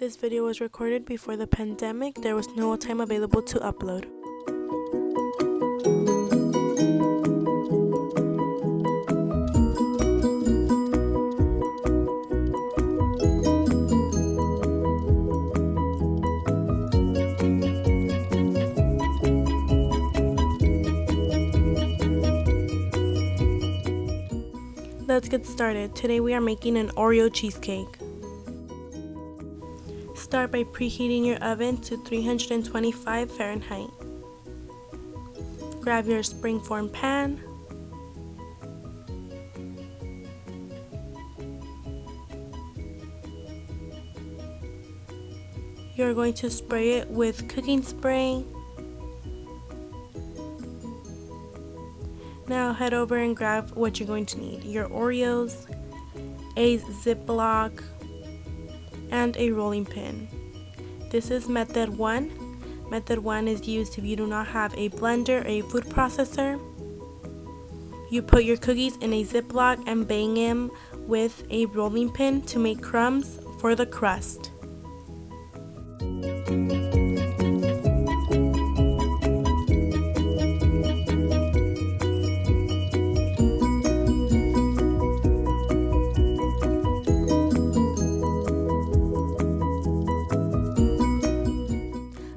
This video was recorded before the pandemic. There was no time available to upload. Let's get started. Today we are making an Oreo cheesecake. Start by preheating your oven to 325 Fahrenheit. Grab your springform pan. You're going to spray it with cooking spray. Now head over and grab what you're going to need. Your Oreos, a Ziploc, and a rolling pin. This is method 1. Method 1 is used if you do not have a blender or a food processor. You put your cookies in a Ziploc and bang them with a rolling pin to make crumbs for the crust.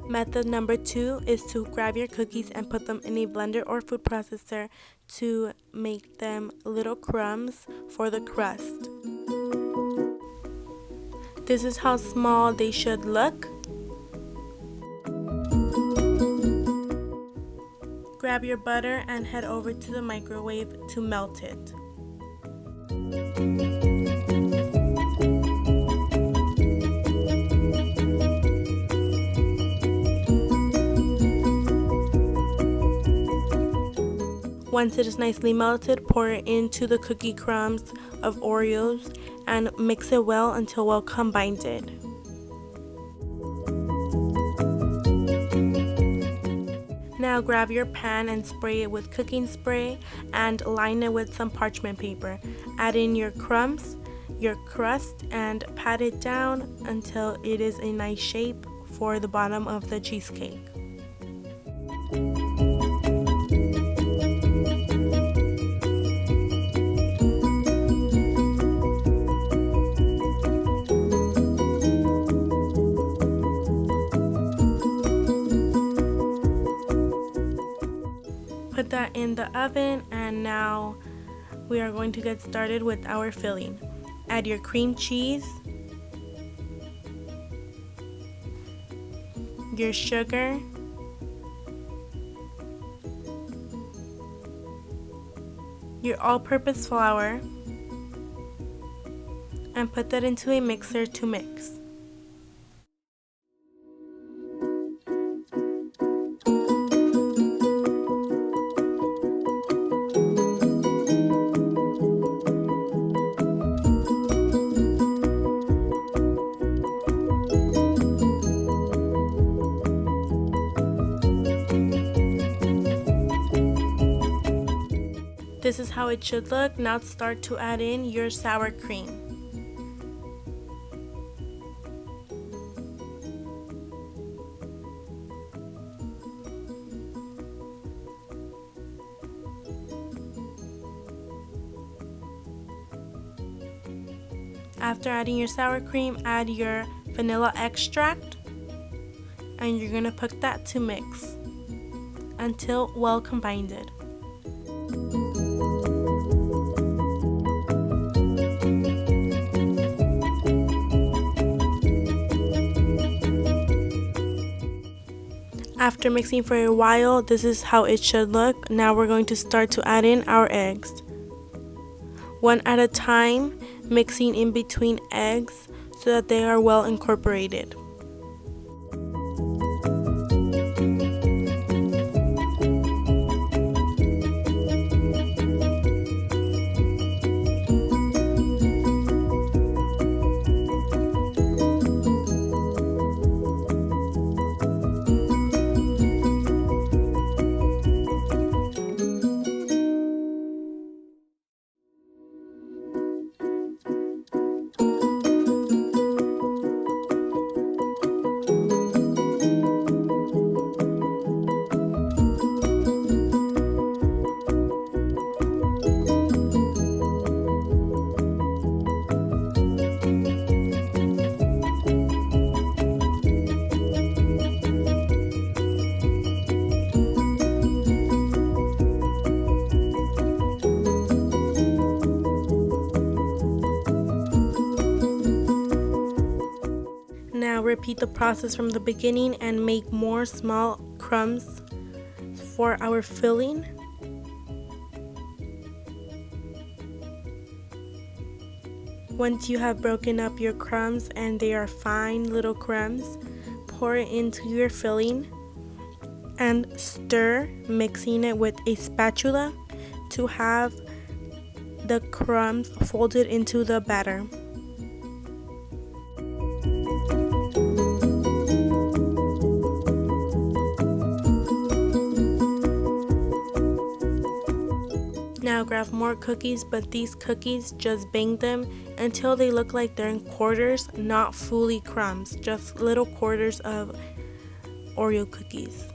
Method number 2 is to grab your cookies and put them in a blender or food processor to make them little crumbs for the crust. This is how small they should look. Grab your butter and head over to the microwave to melt it. Once it is nicely melted, pour it into the cookie crumbs of Oreos and mix it well until well combined. Now grab your pan and spray it with cooking spray and line it with some parchment paper. Add in your crumbs, your crust, and pat it down until it is a nice shape for the bottom of the cheesecake. Put that in the oven, and now we are going to get started with our filling. Add your cream cheese, your sugar, your all-purpose flour, and put that into a mixer to mix. This is how it should look. Now start to add in your sour cream. After adding your sour cream, add your vanilla extract, and you're gonna put that to mix until well combined. After mixing for a while, this is how it should look. Now we're going to start to add in our eggs. One at a time, mixing in between eggs so that they are well incorporated. repeat the process from the beginning and make more small crumbs for our filling. Once you have broken up your crumbs and they are fine little crumbs, pour it into your filling and stir, mixing it with a spatula to have the crumbs folded into the batter. Now grab more cookies, but these cookies, just bang them until they look like they're in quarters, not fully crumbs, just little quarters of Oreo cookies.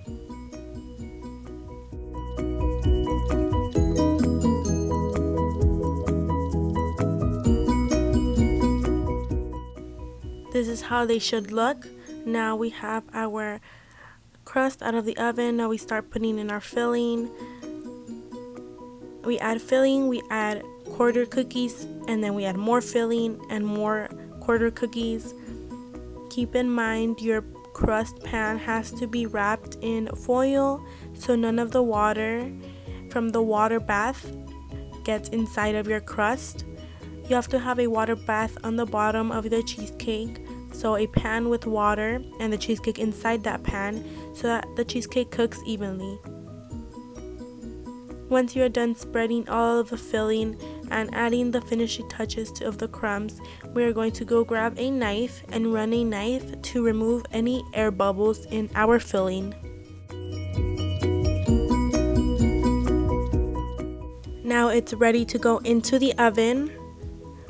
This is how they should look. Now we have our crust out of the oven. Now we start putting in our filling. We add filling, we add quarter cookies, and then we add more filling and more quarter cookies. Keep in mind your crust pan has to be wrapped in foil so none of the water from the water bath gets inside of your crust. You have to have a water bath on the bottom of the cheesecake, so a pan with water and the cheesecake inside that pan so that the cheesecake cooks evenly. Once you are done spreading all of the filling and adding the finishing touches of the crumbs, we are going to go grab a knife and run a knife to remove any air bubbles in our filling. Now it's ready to go into the oven.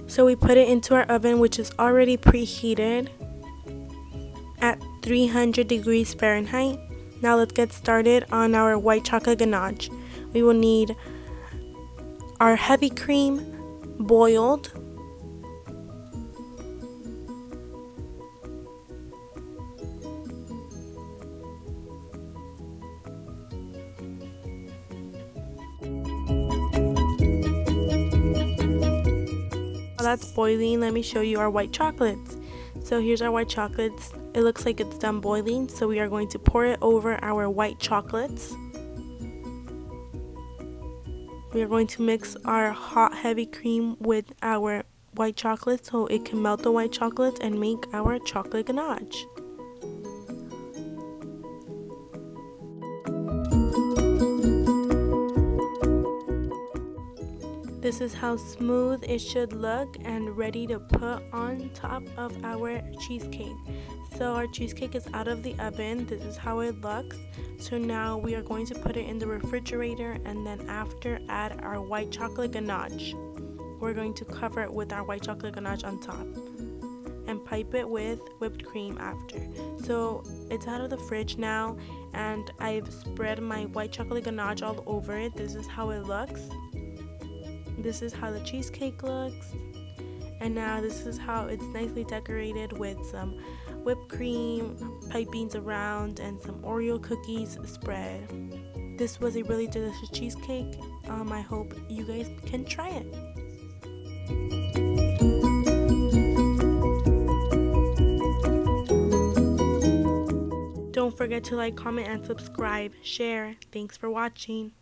So we put it into our oven, which is already preheated at 300 degrees Fahrenheit. Now let's get started on our white chocolate ganache. We will need our heavy cream boiled, while that's boiling, let me show you our white chocolates. So here's our white chocolates. It looks like it's done boiling, so we are going to pour it over our white chocolates. We are going to mix our hot heavy cream with our white chocolate so it can melt the white chocolate and make our chocolate ganache. This is how smooth it should look and ready to put on top of our cheesecake. So our cheesecake is out of the oven. This is how it looks. So now we are going to put it in the refrigerator and then after add our white chocolate ganache. We're going to cover it with our white chocolate ganache on top and pipe it with whipped cream after. So it's out of the fridge now and I've spread my white chocolate ganache all over it. This is how it looks. This is how the cheesecake looks. And now this is how it's nicely decorated with some whipped cream, pipings around, and some Oreo cookies spread. This was a really delicious cheesecake. I hope you guys can try it. Don't forget to like, comment, and subscribe. Share. Thanks for watching.